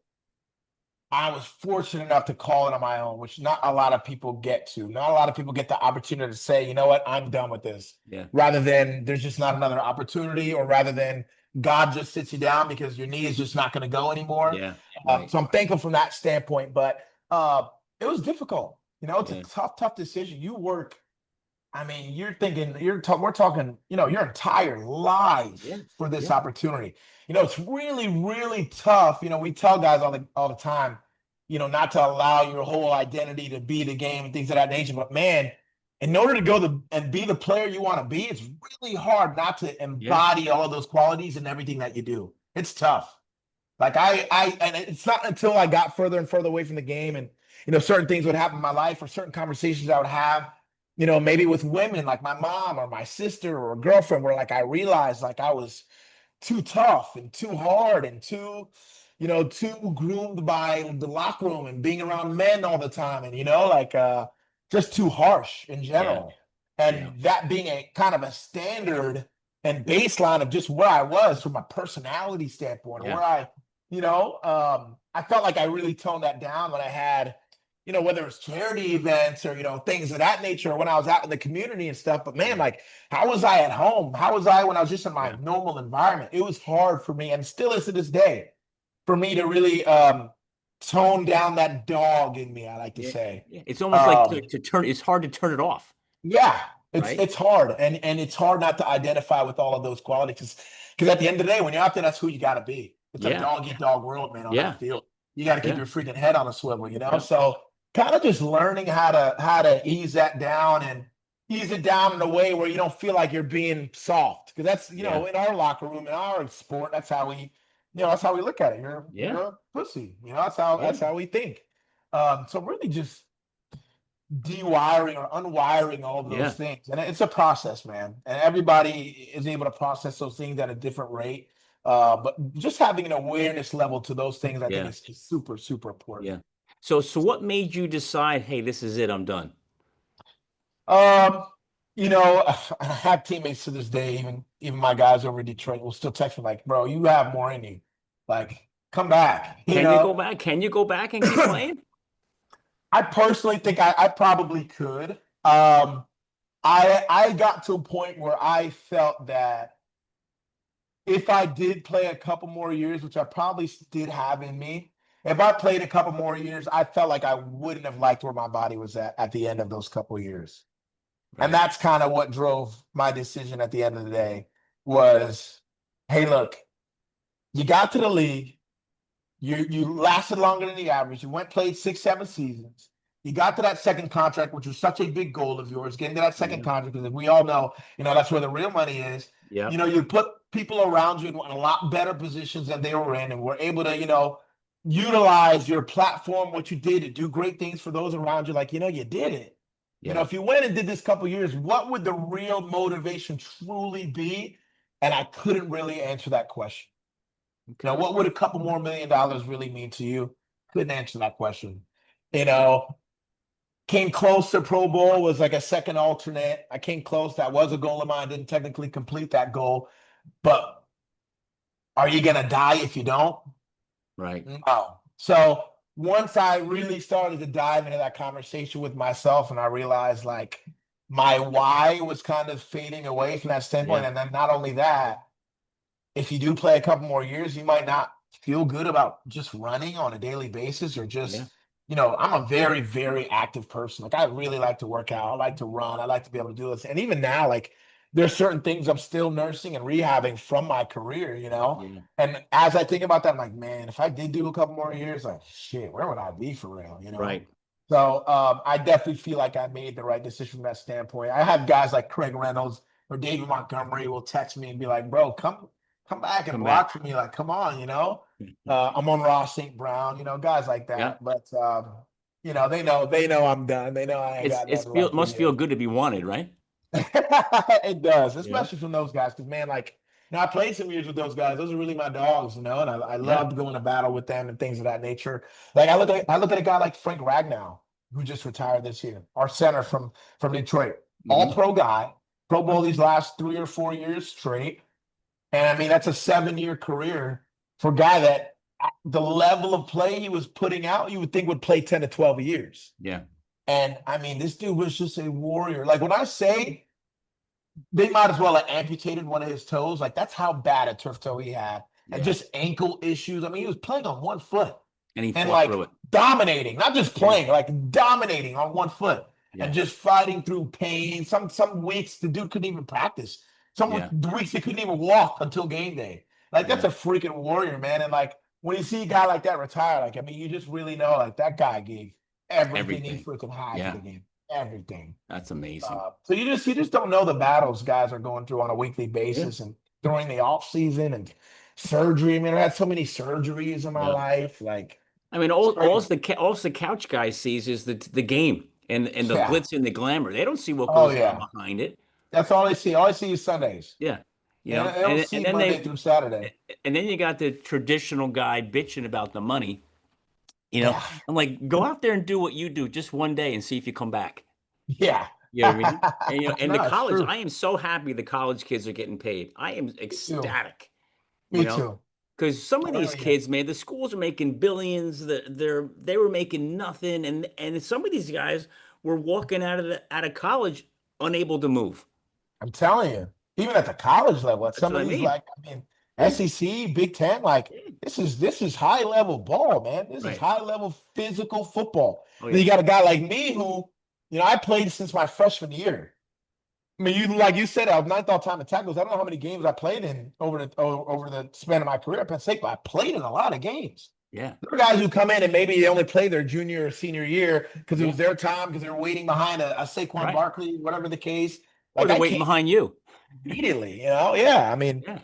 I was fortunate enough to call it on my own, which not a lot of people get to. Not a lot of people get the opportunity to say, you know what, I'm done with this. Yeah. Rather than there's just not another opportunity, or rather than God just sits you down because your knee is just not going to go anymore. Yeah. Right. So I'm thankful from that standpoint, but it was difficult. It's a Yeah. tough decision. You work. I mean, you're thinking we're talking, your entire life Yeah. for this Yeah. opportunity. It's really, really tough. We tell guys all the time, not to allow your whole identity to be the game and things of that nature. But man, in order to and be the player you want to be, it's really hard not to Yeah. embody all of those qualities in everything that you do. It's tough. Like and it's not until I got further and further away from the game, and certain things would happen in my life, or certain conversations I would have, maybe with women like my mom or my sister or a girlfriend, where like I realized like I was too tough and too hard and too groomed by the locker room and being around men all the time, and just too harsh in Yeah. general. Yeah. And that being a kind of a standard and baseline of just where I was from a personality standpoint, Yeah. where I felt like I really toned that down when I had, whether it was charity events or, things of that nature, or when I was out in the community and stuff. But man, Yeah. like, how was I at home? How was I when I was just in my Yeah. normal environment? It was hard for me, and still is to this day, for me to really tone down that dog in me, I like to Yeah. say. Yeah. It's almost like Um, to turn. It's hard to turn it off, yeah, it's right? it's hard, and it's hard not to identify with all of those qualities, because at the end of the day, when you're out there, that's who you got to be. It's a Yeah. dog eat dog world, man, on that Yeah. field. You got to keep Yeah. your freaking head on a swivel. Yeah. So kind of just learning how to ease that down and ease it down in a way where you don't feel like you're being soft, because that's Yeah. in our locker room, in our sport, that's how we look at it. You're Yeah. a pussy. That's how Yeah. we think. So really just dewiring or unwiring all of those Yeah. things. And it's a process, man. And everybody is able to process those things at a different rate. But just having an awareness level to those things, I think Yeah. is super, super important. Yeah. So what made you decide, hey, this is it, I'm done? Um, I have teammates to this day, even my guys over in Detroit will still text me like, bro, you have more in you. Like, come back, Can you go back? Can you go back and keep playing? I personally think I probably could. I got to a point where I felt that if I did play a couple more years, which I probably did have in me, if I played a couple more years, I felt like I wouldn't have liked where my body was at the end of those couple years. And Right. that's kind of what drove my decision at the end of the day was, hey, look, you got to the league. You lasted longer than the average. You went played 6, 7 seasons. You got to that second contract, which was such a big goal of yours, getting to that second Yeah. contract, because we all know, that's where the real money is. Yeah. You put people around you in a lot better positions than they were in, and were able to, utilize your platform, what you did to do great things for those around you. Like, you did it. Yeah. If you went and did this couple years, what would the real motivation truly be? And I couldn't really answer that question. Okay. What would a couple more $1 million really mean to you? Couldn't answer that question. You know, Came close to Pro Bowl, was like a second alternate. I came close. That was a goal of mine. Didn't technically complete that goal. But are you going to die if you don't? Right. No. So once I really started to dive into that conversation with myself, and I realized like my why was kind of fading away from that standpoint. Yeah. And then not only that, if you do play a couple more years, you might not feel good about just running on a daily basis, or Yeah. just, I'm a very, very active person. Like, I really like to work out. I like to run. I like to be able to do this. And even now, like, there's certain things I'm still nursing and rehabbing from my career. Yeah. And as I think about that, I'm like, man, if I did do a couple more years, like, shit, where would I be for real? Right. So I definitely feel like I made the right decision from that standpoint. I have guys like Craig Reynolds or David Montgomery will text me and be like, bro, come back and Come back. block for me. Like, come on. I'm on Ross St. Brown, guys like Yeah. that. But they know I'm done. They know I ain't got It's nothing feel left in must feel you. good to be wanted, right? It does, Yeah. especially from those guys. Because man, like, I played some years with those guys. Those are really my dogs, and I Yeah. loved going to battle with them and things of that nature. Like, I look at a guy like Frank Ragnow, who just retired this year, our center from Detroit, all Hmm. pro guy, Pro Bowl these last 3 or 4 years straight. And I mean, that's a 7-year career for a guy that the level of play he was putting out, you would think would play 10 to 12 years. Yeah. And I mean, this dude was just a warrior. Like, when I say they might as well have amputated one of his toes, like, that's how bad a turf toe he had. And Yeah. just ankle issues. I mean, he was playing on one foot And he and fought through like it. dominating, not just Yeah. playing, like dominating on one foot and Yeah. just fighting through pain. Some weeks the dude couldn't even practice. Some Yeah. weeks he couldn't even walk until game day. Like, that's Yeah. a freaking warrior, man. And like, when you see a guy like that retire, like, I mean, you just really know like that guy gave everything he Everything. freaking had to Yeah. the game. Everything. That's amazing. So you just don't know the battles guys are going through on a weekly Yeah. basis, and during the off season and surgery. I mean, I had so many surgeries in my Yeah. life. Like, I mean, it's all crazy. the couch guy sees is the game and the Yeah. glitz and the glamour. They don't see what Oh goes on yeah. behind it. That's all they see. All they see is Sundays. Yeah, you And know, they don't see Monday through Saturday. and then you got the traditional guy bitching about the money. You know, Yeah. I'm like, go out there and do what you do just one day and see if you come back. Yeah. You know what I mean? And and the No, it's college, true. I am so happy the college kids are getting paid. I am Me too. ecstatic. You Me know, too. because some of Oh these yeah. kids, man, the schools are making billions. They were making nothing, and some of these guys were walking out of college unable to move. I'm telling you, even at the college level, at That's some what of I these, mean. like, I mean, Yeah, SEC, Big Ten, like, yeah, this is high level ball, man. This is right. high level physical football. Oh Then yeah, you got a guy like me who, I played since my freshman year. I mean, like you said, I was ninth all time in tackles. I don't know how many games I played in over the span of my career at Penn State, but I played in a lot of games. yeah, There are guys who come in and maybe they only play their junior or senior year because it yeah. was their time, because they were waiting behind a Saquon Right. Barkley, whatever the case. Or Like, they're I waiting came behind you. immediately. Yeah. I mean, Yeah,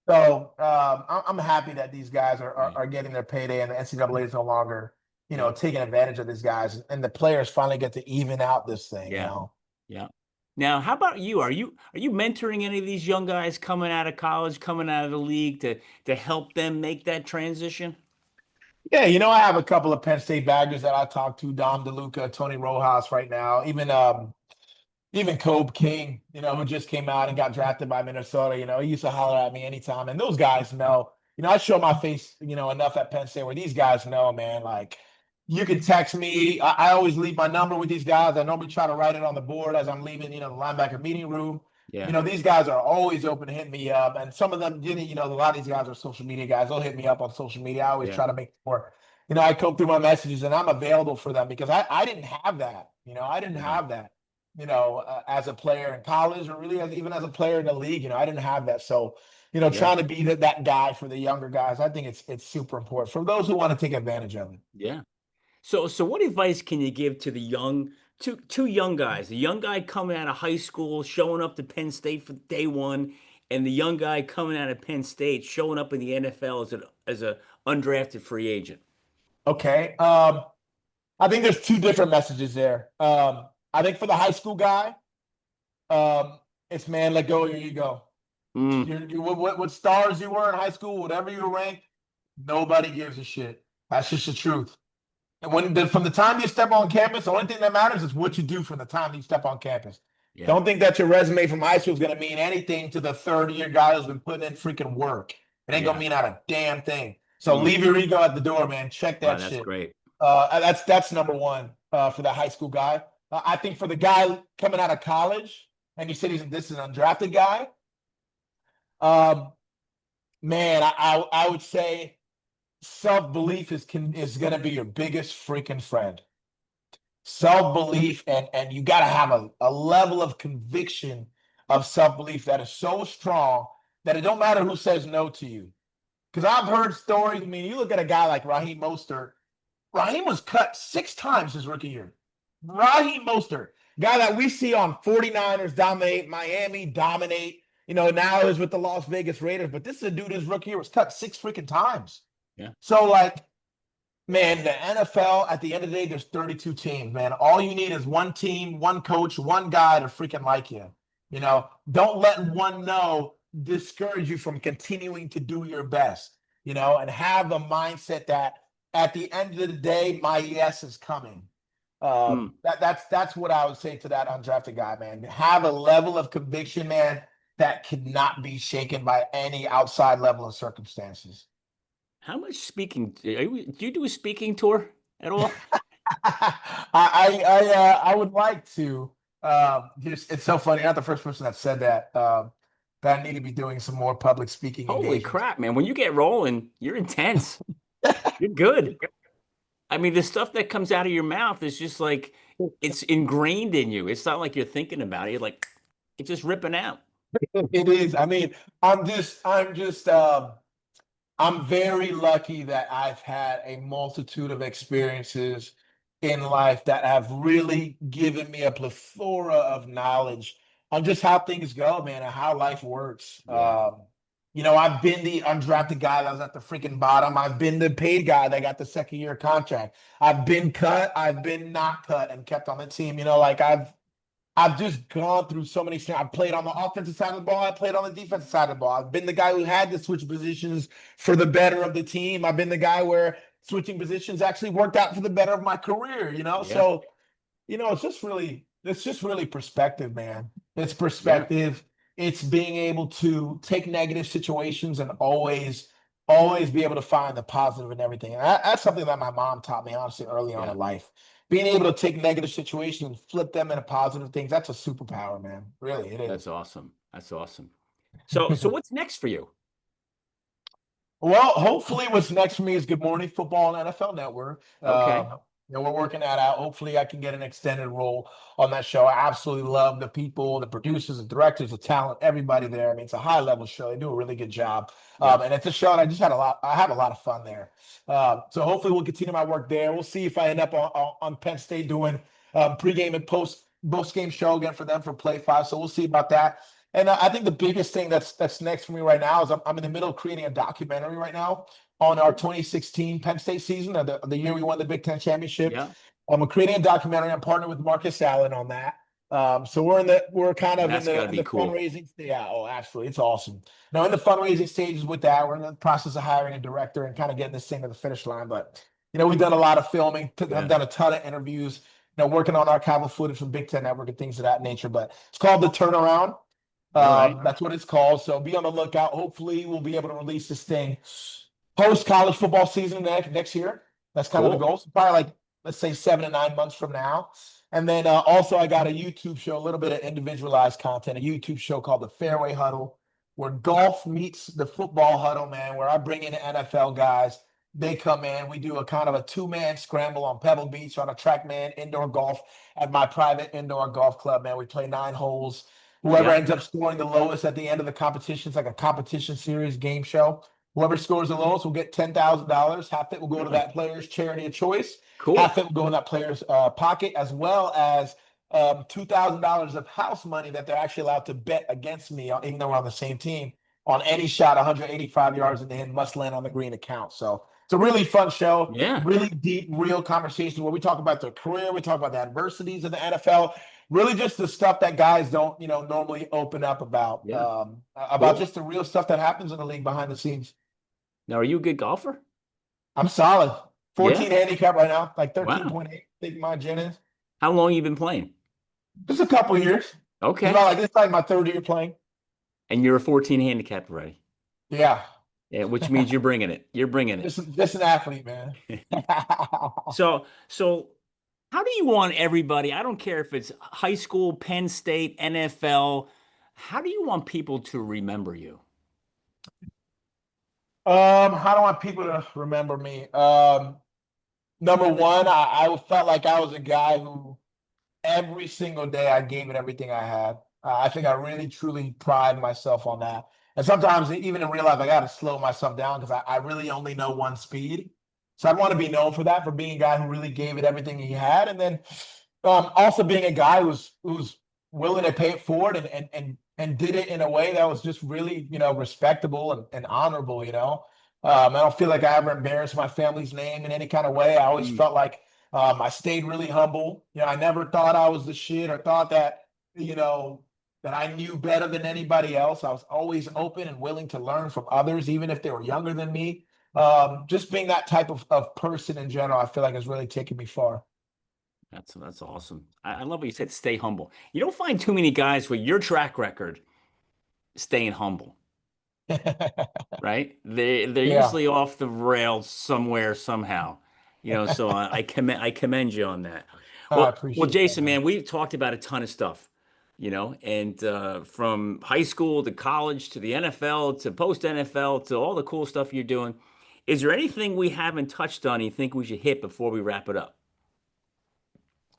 so I'm happy that these guys are, are right. are getting their payday, and the NCAA is no longer Yeah. taking advantage of these guys, and the players finally get to even out this thing, Yeah. Yeah. Now, how about you? Are you mentoring any of these young guys coming out of college, coming out of the league to help them make that transition? Yeah, I have a couple of Penn State baggers that I talk to, Dom DeLuca, Tony Rojas right now, even Kobe King, who just came out and got drafted by Minnesota, he used to holler at me anytime. And those guys know, I show my face, enough at Penn State where these guys know, man, like you can text me. I always leave my number with these guys. I normally try to write it on the board as I'm leaving, the linebacker meeting room. Yeah. These guys are always open to hit me up. And some of them, a lot of these guys are social media guys. They'll hit me up on social media. I always Yeah. try to make more, I come through my messages and I'm available for them because I didn't have that. I didn't Right. have that as a player in college or really even as a player in the league. I didn't have that. So, Yeah. trying to be that guy for the younger guys, I think it's super important for those who want to take advantage of it. Yeah. So what advice can you give to the two young guys, the young guy coming out of high school, showing up to Penn State for day one, and the young guy coming out of Penn State, showing up in the NFL as a undrafted free agent? Okay. I think there's two different messages there. I think for the high school guy, it's man, let go of your ego. Mm, What stars you were in high school, whatever you were ranked, nobody gives a shit. That's just the truth. And from the time you step on campus, the only thing that matters is what you do from the time you step on campus. yeah. Don't think that your resume from high school is going to mean anything to the third year guy who's been putting in freaking work. It ain't going to Yeah. mean out a damn thing. So Mm, leave your ego at the door, man. Check wow, that that's shit. great. That's number one for the high school guy. I think for the guy coming out of college, and you said this is an undrafted guy, um, man, I would say self-belief is going to be your biggest freaking friend. Self-belief, and you got to have a level of conviction of self-belief that is so strong that it don't matter who says no to you. Because I've heard stories. I mean, you look at a guy like Raheem Mostert. Raheem was cut 6 times his rookie year. Raheem Mostert, guy that we see on 49ers dominate, Miami dominate, now is with the Las Vegas Raiders. But this is a dude his rookie year was cut 6 freaking times. Yeah. So, like, man, the NFL, at the end of the day, there's 32 teams, man. All you need is one team, one coach, one guy to freaking like you. Don't let one no discourage you from continuing to do your best, and have the mindset that at the end of the day, my yes is coming. Mm, That's what I would say to that undrafted guy, man. Have a level of conviction, man, that cannot be shaken by any outside level of circumstances. how much speaking do you do a speaking tour at all? I would like to. Just it's so funny. You're not the first person that said that. That I need to be doing some more public speaking Holy engagements. crap, man. When you get rolling, you're intense. You're good. I mean, the stuff that comes out of your mouth is just like it's ingrained in you. It's not like you're thinking about it. You're like, it's just ripping out. It is. I mean, I'm very lucky that I've had a multitude of experiences in life that have really given me a plethora of knowledge on just how things go, man, and how life works. Yeah. I've been the undrafted guy that was at the freaking bottom. I've been the paid guy that got the second year contract. I've been cut. I've been not cut and kept on the team. Like I've just gone through so many things. I played on the offensive side of the ball. I played on the defensive side of the ball. I've been the guy who had to switch positions for the better of the team. I've been the guy where switching positions actually worked out for the better of my career. Yeah. So, it's just really perspective, man. It's Yeah. perspective. It's being able to take negative situations and always be able to find the positive in everything. And that's something that my mom taught me, honestly, early on Yeah. in life. Being able to take negative situations and flip them into positive things, that's a superpower, man. Really, it That's is. awesome. That's awesome. So what's next for you? Well, hopefully, what's next for me is Good Morning Football and NFL Network. Okay. We're working that out. Hopefully, I can get an extended role on that show. I absolutely love the people, the producers, the directors, the talent, everybody there. I mean, it's a high level show. They do a really good job, Yep. and it's a show. And I have a lot of fun there. So hopefully, we'll continue my work there. We'll see if I end up on Penn State doing pregame and post game show again for them for Play Five. So we'll see about that. And I think the biggest thing that's next for me right now is I'm in the middle of creating a documentary right now on our 2016 Penn State season, the year we won the Big Ten championship. Yeah, We're creating a documentary. I'm partnered with Marcus Allen on that. So we're kind of in that's got to the be cool. fundraising. Yeah, oh, absolutely, it's awesome. Now in the fundraising stages with that, we're in the process of hiring a director and kind of getting this thing to the finish line. But we've done a lot of filming. I've Yeah. done a ton of interviews. Working on archival footage from Big Ten Network and things of that nature. But it's called The Turnaround. All right. That's what it's called. So be on the lookout. Hopefully, we'll be able to release this thing post college football season next year. That's kind of the Cool. goal. So probably like, let's say 7 to 9 months from now. And then also, I got a YouTube show, a little bit of individualized content, a YouTube show called The Fairway Huddle, where golf meets the football huddle, man, where I bring in NFL guys. They come in. We do a kind of a 2-man scramble on Pebble Beach on a TrackMan indoor golf at my private indoor golf club, man. We play 9 holes. Whoever Yeah. ends up scoring the lowest at the end of the competition, it's like a competition series game show. Whoever scores the lowest will get $10,000. Half it will go to Really that player's charity of choice. Half cool. it will go in that player's pocket, as well as $2,000 of house money that they're actually allowed to bet against me, even though we're on the same team, on any shot 185 yards in the end must land on the green account. So it's a really fun show, Yeah. really deep, real conversation where we talk about their career, we talk about the adversities of the NFL, really just the stuff that guys don't, normally open up Yeah. about Cool. just the real stuff that happens in the league behind the scenes. Now, are you a good golfer? I'm solid. Yeah. 14 handicap right now, like Wow. 13.8. I think my gin is. How long you been playing? Just a couple of years. It's Okay. about like this like my third year playing. And you're a 14 handicap already. Yeah. Yeah, which means you're bringing it. You're bringing it. Just an athlete, man. So how do you want everybody, I don't care if it's high school, Penn State, NFL, how do you want people to remember you? How do I want people to remember me? Number one, I felt like I was a guy who every single day I gave it everything I had. I think I really truly pride myself on that. And sometimes even in real life, I got to slow myself down because I really only know one speed. So I want to be known for that, for being a guy who really gave it everything he had, and then also being a guy who's willing to pay it forward and did it in a way that was just really respectable and honorable. I don't feel like I ever embarrassed my family's name in any kind of way. I always Mm. felt like I stayed really humble. I never thought I was the shit or thought that, you know, that I knew better than anybody else. I was always open and willing to learn from others, even if they were younger than me. Just being that type of person in general, I feel like has really taken me far. That's awesome. I love what you said, stay humble. You don't find too many guys with your track record staying humble, right? They're Yeah, usually off the rails somewhere somehow. So I commend you on that. I Well, appreciate that, Jason, man. man, we've talked about a ton of stuff, and from high school to college to the NFL to post NFL to all the cool stuff you're doing. Is there anything we haven't touched on you think we should hit before we wrap it up?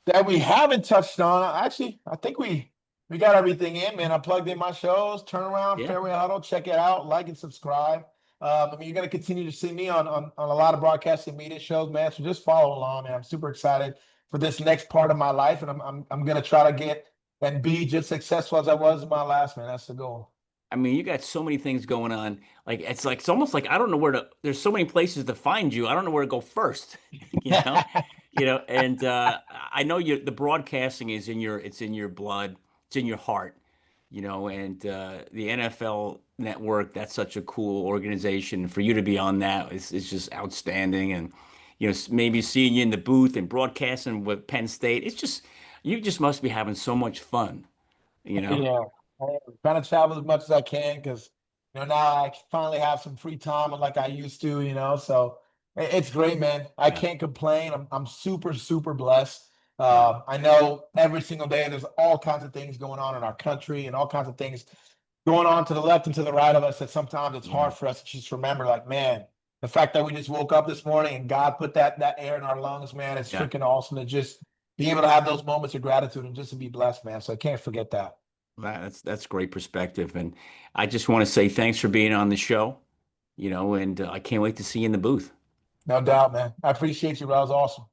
That we haven't touched on. Actually, I think we got everything in, man. I plugged in my shows, Turnaround, Yeah. Fairway Huddle. Check it out, like and subscribe. You're gonna continue to see me on a lot of broadcasting media shows, man. So just follow along, man. I'm super excited for this next part of my life, and I'm gonna try to get and be just successful as I was in my last, man. That's the goal. I mean, you got so many things going on. Like it's almost like I don't know where to. There's so many places to find you. I don't know where to go first. You know, And I know the broadcasting is it's in your blood, it's in your heart. And the NFL Network. That's such a cool organization. For you to be on that is just outstanding. And maybe seeing you in the booth and broadcasting with Penn State. It's just you just must be having so much fun. You know. Yeah, I'm trying to travel as much as I can because now I finally have some free time like I used to. So it's great, man. I Yeah. can't complain. I'm super super blessed. Yeah. I know every single day there's all kinds of things going on in our country and all kinds of things going on to the left and to the right of us that sometimes it's Yeah. hard for us to just remember. Like, man, the fact that we just woke up this morning and God put that air in our lungs, man, it's Yeah. freaking awesome to just be able to have those moments of gratitude and just to be blessed, man. So I can't forget that. That's great perspective, and I just want to say thanks for being on the show. And I can't wait to see you in the booth. No doubt, man. I appreciate you, bro. That was awesome.